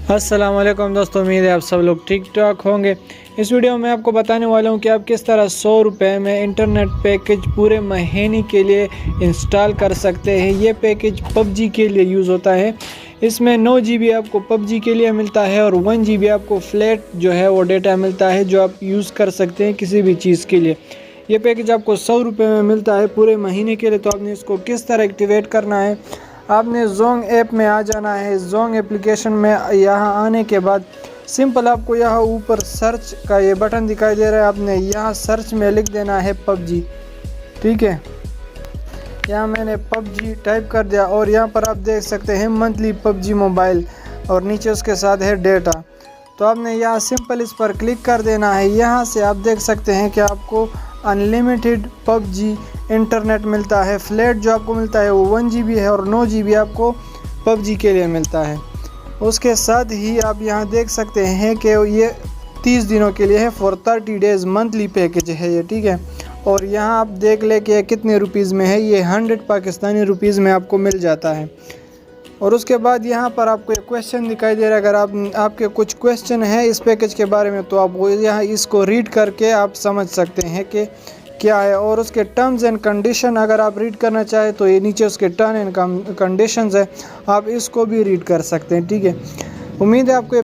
अस्सलाम वालेकुम दोस्तों, उम्मीद है आप सब लोग ठीक ठाक होंगे। इस वीडियो में आपको बताने वाला हूं कि आप किस तरह 100 रुपये में इंटरनेट पैकेज पूरे महीने के लिए इंस्टॉल कर सकते हैं। ये पैकेज पबजी के लिए यूज़ होता है। इसमें 9 GB आपको पबजी के लिए मिलता है और 1 GB आपको फ्लैट जो है वो डेटा मिलता है, जो आप यूज़ कर सकते हैं किसी भी चीज़ के लिए। ये पैकेज आपको 100 रुपये में मिलता है पूरे महीने के लिए। तो आपने इसको किस तरह एक्टिवेट करना है, आपने जोंग ऐप में आ जाना है। जोंग एप्लीकेशन में यहाँ आने के बाद सिंपल आपको यहाँ ऊपर सर्च का ये बटन दिखाई दे रहा है, आपने यहाँ सर्च में लिख देना है पबजी। ठीक है, यहाँ मैंने पबजी टाइप कर दिया और यहाँ पर आप देख सकते हैं मंथली पबजी मोबाइल और नीचे उसके साथ है डेटा। तो आपने यहाँ सिंपल इस पर क्लिक कर देना है। यहाँ से आप देख सकते हैं कि आपको अनलिमिटेड पबजी इंटरनेट मिलता है। फ्लैट जो आपको मिलता है वो 1 GB है और 9 GB आपको पबजी के लिए मिलता है। उसके साथ ही आप यहाँ देख सकते हैं कि ये 30 दिनों के लिए है, फॉर 30 डेज़ मंथली पैकेज है ये। ठीक है, और यहाँ आप देख ले कि कितने रुपीज़ में है। ये 100 पाकिस्तानी रुपीज़ में आपको मिल जाता है। और उसके बाद यहाँ पर आपको एक क्वेश्चन दिखाई दे रहा है। अगर आपके कुछ क्वेश्चन है इस पैकेज के बारे में, तो आप वो यहाँ इसको रीड करके आप समझ सकते हैं कि क्या है। और उसके टर्म्स एंड कंडीशन अगर आप रीड करना चाहें तो ये नीचे उसके टर्म एंड कंडीशंस है, आप इसको भी रीड कर सकते हैं। ठीक है, उम्मीद है आपको